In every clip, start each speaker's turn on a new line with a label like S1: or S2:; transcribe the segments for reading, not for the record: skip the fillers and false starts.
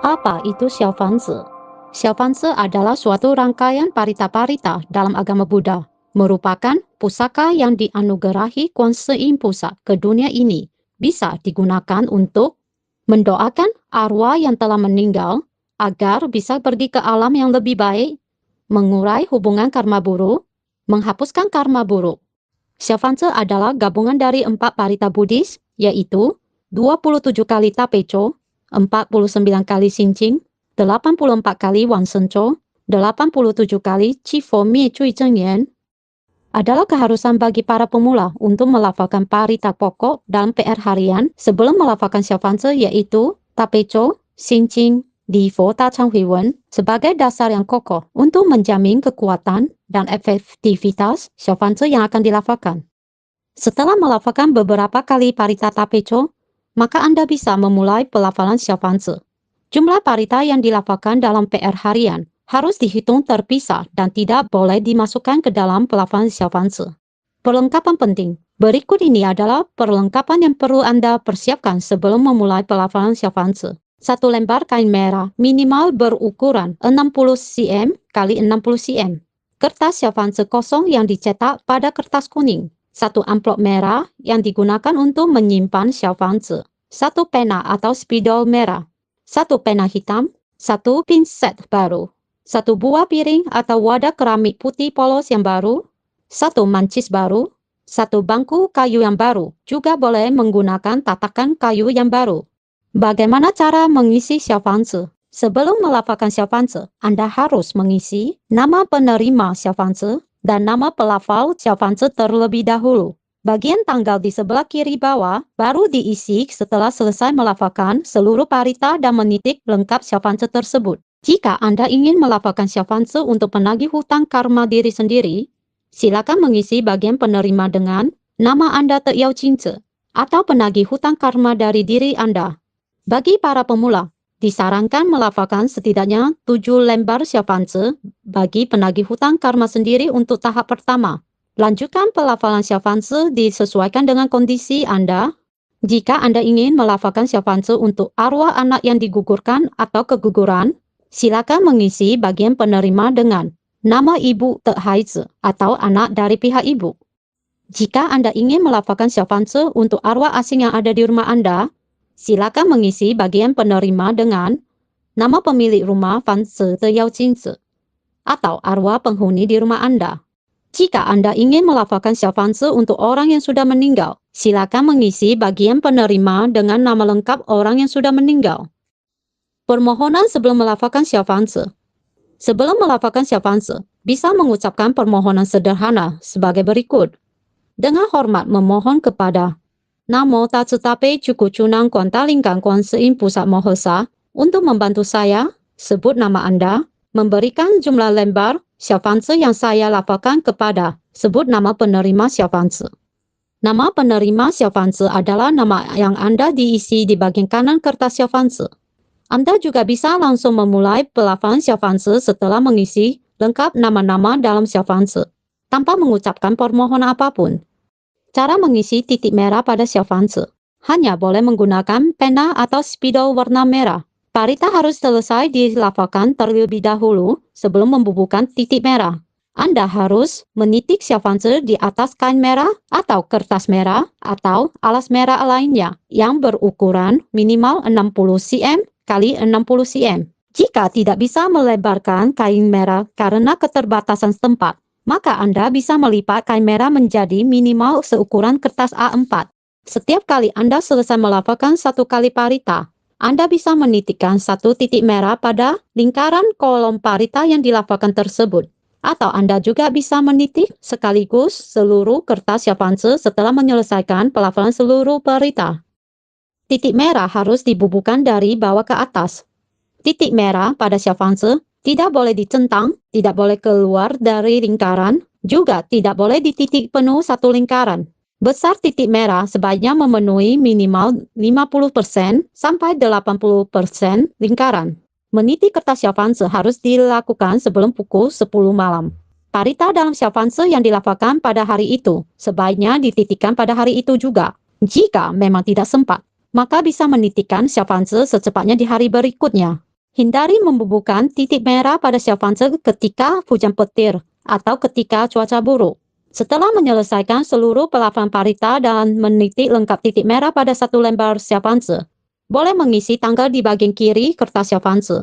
S1: Apa itu Xiaofanzi? Xiaofanzi adalah suatu rangkaian parita-parita dalam agama Buddha, merupakan pusaka yang dianugerahi Kuan Yin Pusat ke dunia ini. Bisa digunakan untuk mendoakan arwah yang telah meninggal agar bisa pergi ke alam yang lebih baik, mengurai hubungan karma buruk, menghapuskan karma buruk. Xiaofanzi adalah gabungan dari 4 parita Buddhis, yaitu 27 kali Tapecho, 49 kali Xinjing, 84 kali Wang Shengzhou, 87 kali Qifo Mie Cui Zhengyan. Adalah keharusan bagi para pemula untuk melafalkan parita pokok dalam PR harian sebelum melafalkan Xiaofanzi, yaitu Tapecho, Xinjing, Difo Ta Chang Hui Wen sebagai dasar yang kokoh untuk menjamin kekuatan dan efektivitas Xiaofanzi yang akan dilafalkan. Setelah melafalkan beberapa kali parita Tapecho, maka Anda bisa memulai pelafalan Xiaofanzi. Jumlah parita yang dilafalkan dalam PR harian harus dihitung terpisah dan tidak boleh dimasukkan ke dalam pelafalan Xiaofanzi. Perlengkapan penting. Berikut ini adalah perlengkapan yang perlu Anda persiapkan sebelum memulai pelafalan Xiaofanzi. 1 lembar kain merah minimal berukuran 60 cm x 60 cm. Kertas Xiaofanzi kosong yang dicetak pada kertas kuning. 1 amplop merah yang digunakan untuk menyimpan Xiaofanzi. 1 pena atau spidol merah. 1 pena hitam. 1 pinset baru. 1 buah piring atau wadah keramik putih polos yang baru. 1 mancis baru. 1 bangku kayu yang baru. Juga boleh menggunakan tatakan kayu yang baru. Bagaimana cara mengisi Xiaofanzi? Sebelum melafalkan Xiaofanzi, Anda harus mengisi nama penerima Xiaofanzi dan nama pelafal Xiaofanzi terlebih dahulu. Bagian tanggal di sebelah kiri bawah baru diisi setelah selesai melafalkan seluruh parita dan menitik lengkap Xiaofanzi tersebut. Jika Anda ingin melafalkan Xiaofanzi untuk penagih hutang karma diri sendiri, silakan mengisi bagian penerima dengan nama Anda Teyao Jingzi atau penagih hutang karma dari diri Anda. Bagi para pemula, disarankan melafalkan setidaknya 7 lembar Xiaofanzi bagi penagih hutang karma sendiri untuk tahap pertama. Lanjutkan pelafalan Xiaofanzi disesuaikan dengan kondisi Anda. Jika Anda ingin melafalkan Xiaofanzi untuk arwah anak yang digugurkan atau keguguran, silakan mengisi bagian penerima dengan nama Ibu Te Haizi atau anak dari pihak ibu. Jika Anda ingin melafalkan Xiaofanzi untuk arwah asing yang ada di rumah Anda, silakan mengisi bagian penerima dengan nama pemilik rumah Fan Se Teyao Jingzi atau arwah penghuni di rumah Anda. Jika Anda ingin melafalkan Xiaofanzi untuk orang yang sudah meninggal, silakan mengisi bagian penerima dengan nama lengkap orang yang sudah meninggal. Permohonan sebelum melafalkan Xiaofanzi. Sebelum melafalkan Xiaofanzi, bisa mengucapkan permohonan sederhana sebagai berikut. Dengan hormat memohon kepada Namo Tatsu Tape Cukup Cunang Kuanta Lingkang Kuan Yin Pusat Mohesa untuk membantu saya, sebut nama Anda, memberikan jumlah lembar Xiaofanzi yang saya lafalkan kepada, sebut nama penerima Xiaofanzi. Nama penerima Xiaofanzi adalah nama yang Anda diisi di bagian kanan kertas Xiaofanzi. Anda juga bisa langsung memulai pelafalan Xiaofanzi setelah mengisi lengkap nama-nama dalam Xiaofanzi, tanpa mengucapkan permohonan apapun. Cara mengisi titik merah pada Xiaofanzi. Hanya boleh menggunakan pena atau spidol warna merah. Parita harus selesai dilafalkan terlebih dahulu sebelum membubuhkan titik merah. Anda harus menitik Xiaofanzi di atas kain merah atau kertas merah atau alas merah lainnya yang berukuran minimal 60 cm x 60 cm. Jika tidak bisa melebarkan kain merah karena keterbatasan tempat, maka Anda bisa melipat kain merah menjadi minimal seukuran kertas A4. Setiap kali Anda selesai melafalkan 1 kali parita, Anda bisa menitikkan 1 titik merah pada lingkaran kolom parita yang dilafalkan tersebut. Atau Anda juga bisa menitik sekaligus seluruh kertas Xiaofanzi setelah menyelesaikan pelafalan seluruh parita. Titik merah harus dibubuhkan dari bawah ke atas. Titik merah pada Xiaofanzi tidak boleh dicentang, tidak boleh keluar dari lingkaran, juga tidak boleh dititik penuh 1 lingkaran. Besar titik merah sebaiknya memenuhi minimal 50% sampai 80% lingkaran. Menitik kertas Xiaofanzi harus dilakukan sebelum pukul 10 malam. Parita dalam Xiaofanzi yang dilafalkan pada hari itu sebaiknya dititikkan pada hari itu juga. Jika memang tidak sempat, maka bisa menitikkan Xiaofanzi secepatnya di hari berikutnya. Hindari membubuhkan titik merah pada Xiaofanzi ketika hujan petir atau ketika cuaca buruk. Setelah menyelesaikan seluruh pelafalan parita dan menitik lengkap titik merah pada satu lembar Xiaofanzi, boleh mengisi tanggal di bagian kiri kertas Xiaofanzi.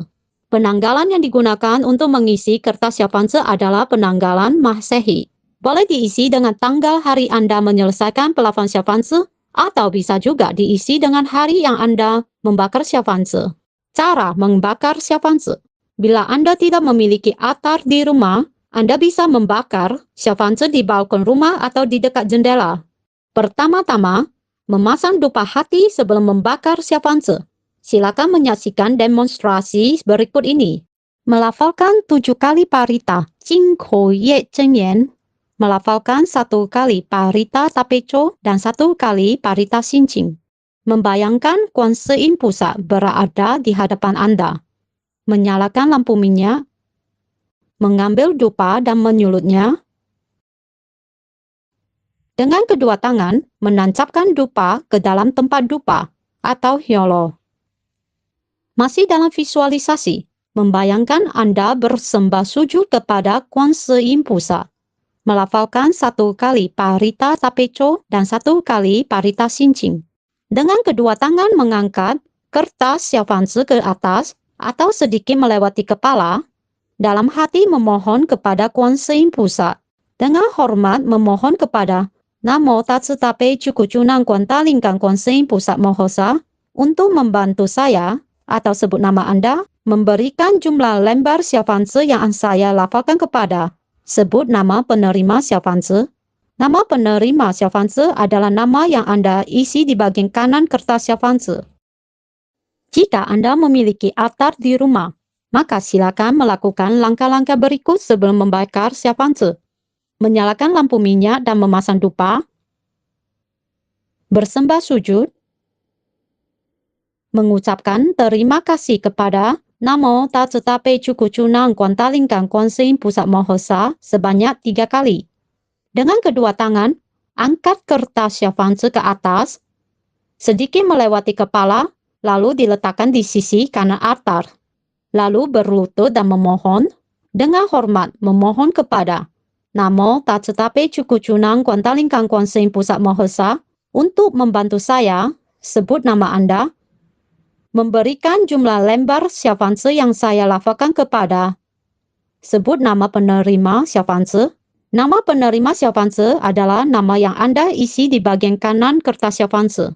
S1: Penanggalan yang digunakan untuk mengisi kertas Xiaofanzi adalah penanggalan Masehi. Boleh diisi dengan tanggal hari Anda menyelesaikan pelafalan Xiaofanzi, atau bisa juga diisi dengan hari yang Anda membakar Xiaofanzi. Cara membakar Xiaofanzi. Bila Anda tidak memiliki attar di rumah, Anda bisa membakar Xiaofanzi di balkon rumah atau di dekat jendela. Pertama-tama, memasang dupa hati sebelum membakar Xiaofanzi. Silakan menyaksikan demonstrasi berikut ini. Melafalkan 7 kali parita, Jing Kou Ye Zhen Yan. Melafalkan 1 kali parita tapeco dan 1 kali parita xinqing. Membayangkan Kuan Se Yin Pusat berada di hadapan Anda. Menyalakan lampu minyak. Mengambil dupa dan menyulutnya. Dengan kedua tangan, menancapkan dupa ke dalam tempat dupa atau hyolo. Masih dalam visualisasi, membayangkan Anda bersembah sujud kepada Kuan Se Yin Pusat. Melafalkan 1 kali parita tapeco dan 1 kali parita xinqing. Dengan kedua tangan mengangkat kertas Xiaofanzi ke atas atau sedikit melewati kepala, dalam hati memohon kepada Kuan Se Yin Pusat. Dengan hormat memohon kepada Namo Tatsu Tape Cuku Cunang Kuan Talingkang Kuan Se Yin Pusat Mohosa untuk membantu saya, atau sebut nama Anda, memberikan jumlah lembar Xiaofanzi yang saya lafalkan kepada. Sebut nama penerima Xiaofanzi. Nama penerima Xiaofanzi adalah nama yang Anda isi di bagian kanan kertas Xiaofanzi. Jika Anda memiliki attar di rumah, maka silakan melakukan langkah-langkah berikut sebelum membakar Xiaofanzi. Menyalakan lampu minyak dan memasang dupa. Bersembah sujud. Mengucapkan terima kasih kepada Namo Tatsu Tape Cuku Cunang Kuan Talingkang Kuan Se Yin Pusat Mohosa sebanyak 3 kali. Dengan kedua tangan, angkat kertas Xiaofanzi ke atas, sedikit melewati kepala, lalu diletakkan di sisi kanan attar. Lalu berlutut dan memohon, dengan hormat memohon kepada Namo Tatsu Tape Cuku Cunang Kuan Talingkang Kuan Se Yin Pusat Mohosa untuk membantu saya, sebut nama Anda, memberikan jumlah lembar Xiaofanzi yang saya lafalkan kepada. Sebut nama penerima Xiaofanzi. Nama penerima Xiaofanzi adalah nama yang Anda isi di bagian kanan kertas Xiaofanzi.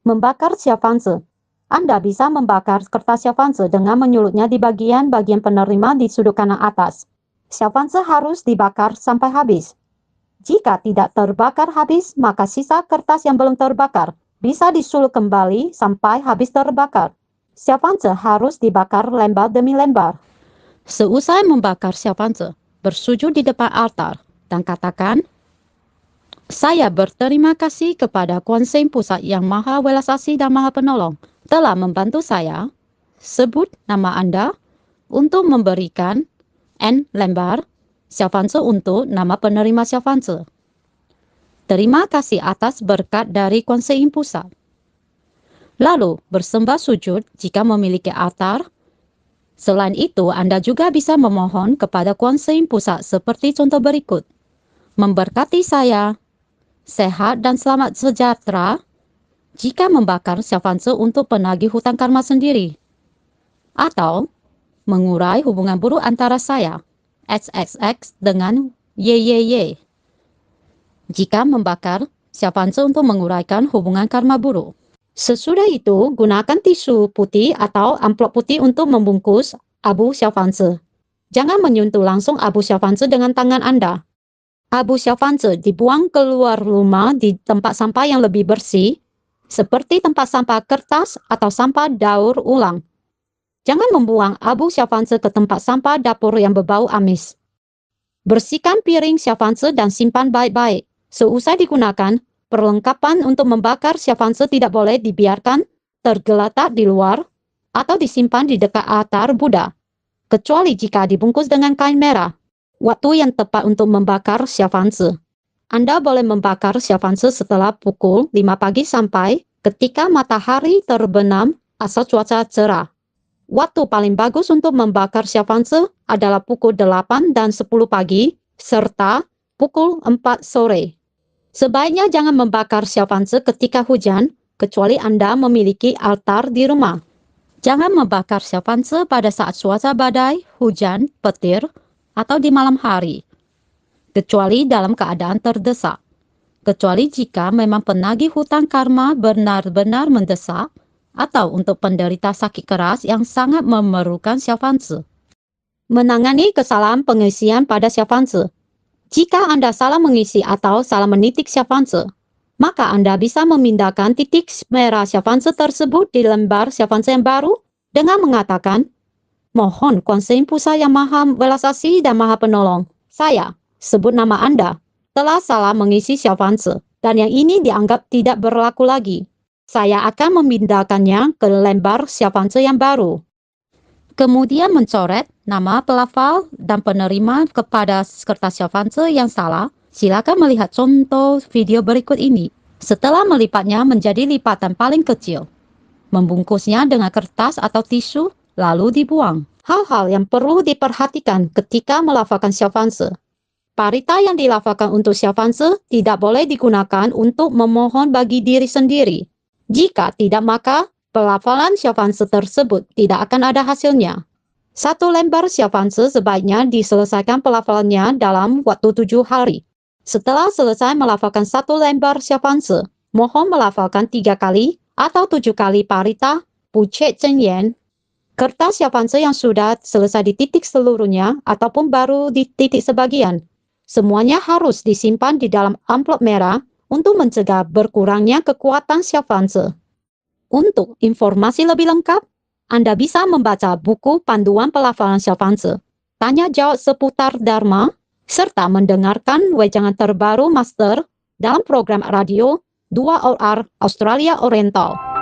S1: Membakar Xiaofanzi. Anda bisa membakar kertas Xiaofanzi dengan menyulutnya di bagian-bagian penerima di sudut kanan atas. Xiaofanzi harus dibakar sampai habis. Jika tidak terbakar habis, maka sisa kertas yang belum terbakar bisa disulut kembali sampai habis terbakar. Xiaofanzi harus dibakar lembar demi lembar. Seusai membakar Xiaofanzi, bersujud di depan altar dan katakan, saya berterima kasih kepada Kuan Se Yin Pusat yang Maha Welas Asih dan Maha Penolong telah membantu saya, sebut nama Anda, untuk memberikan N lembar Xiaofanzi untuk nama penerima Xiaofanzi. Terima kasih atas berkat dari Kuan Se Yin Pusat. Lalu bersembah sujud jika memiliki attar. Selain itu, Anda juga bisa memohon kepada Kuan Se Yin Pusat seperti contoh berikut. Memberkati saya, sehat dan selamat sejahtera, jika membakar Xiaofanzi untuk penagih hutang karma sendiri. Atau, mengurai hubungan buruk antara saya, XXX, dengan YYY. Jika membakar Xiaofanzi untuk menguraikan hubungan karma buruk. Sesudah itu, gunakan tisu putih atau amplop putih untuk membungkus abu Xiaofanzi. Jangan menyentuh langsung abu Xiaofanzi dengan tangan Anda. Abu Xiaofanzi dibuang keluar rumah di tempat sampah yang lebih bersih, seperti tempat sampah kertas atau sampah daur ulang. Jangan membuang abu Xiaofanzi ke tempat sampah dapur yang berbau amis. Bersihkan piring Xiaofanzi dan simpan baik-baik. Seusai digunakan, perlengkapan untuk membakar Xiaofanzi tidak boleh dibiarkan tergeletak di luar atau disimpan di dekat altar Buddha, kecuali jika dibungkus dengan kain merah. Waktu yang tepat untuk membakar Xiaofanzi. Anda boleh membakar Xiaofanzi setelah pukul 5 pagi sampai ketika matahari terbenam asal cuaca cerah. Waktu paling bagus untuk membakar Xiaofanzi adalah pukul 8 dan 10 pagi, serta pukul 4 sore. Sebaiknya jangan membakar Xiaofanzi ketika hujan, kecuali Anda memiliki altar di rumah. Jangan membakar Xiaofanzi pada saat cuaca badai, hujan, petir, atau di malam hari, kecuali dalam keadaan terdesak. Kecuali jika memang penagih hutang karma benar-benar mendesak, atau untuk penderita sakit keras yang sangat memerlukan Xiaofanzi. Menangani kesalahan pengisian pada Xiaofanzi. Jika Anda salah mengisi atau salah menitik Xiaofanzi, maka Anda bisa memindahkan titik merah Xiaofanzi tersebut di lembar Xiaofanzi yang baru dengan mengatakan, "Mohon Kuan Yin Pusat yang Maha Belas Asih dan Maha Penolong, saya, sebut nama Anda, telah salah mengisi Xiaofanzi, dan yang ini dianggap tidak berlaku lagi. Saya akan memindahkannya ke lembar Xiaofanzi yang baru." Kemudian mencoret nama pelafal dan penerima kepada kertas Xiaofanzi yang salah. Silakan melihat contoh video berikut ini. Setelah melipatnya menjadi lipatan paling kecil, membungkusnya dengan kertas atau tisu, lalu dibuang. Hal-hal yang perlu diperhatikan ketika melafalkan Xiaofanzi. Parita yang dilafalkan untuk Xiaofanzi tidak boleh digunakan untuk memohon bagi diri sendiri. Jika tidak, maka pelafalan Xiaofanzi tersebut tidak akan ada hasilnya. Satu lembar Xiaofanzi sebaiknya diselesaikan pelafalannya dalam waktu 7 hari. Setelah selesai melafalkan satu lembar Xiaofanzi, mohon melafalkan 3 kali atau 7 kali parita Pucet Zhenyan. Kertas Xiaofanzi yang sudah selesai dititik seluruhnya ataupun baru dititik sebagian, semuanya harus disimpan di dalam amplop merah untuk mencegah berkurangnya kekuatan Xiaofanzi. Untuk informasi lebih lengkap, Anda bisa membaca buku panduan pelafalan Xiaofanzi, tanya jawab seputar Dharma, serta mendengarkan wejangan terbaru Master dalam program radio 2OR Australia Oriental.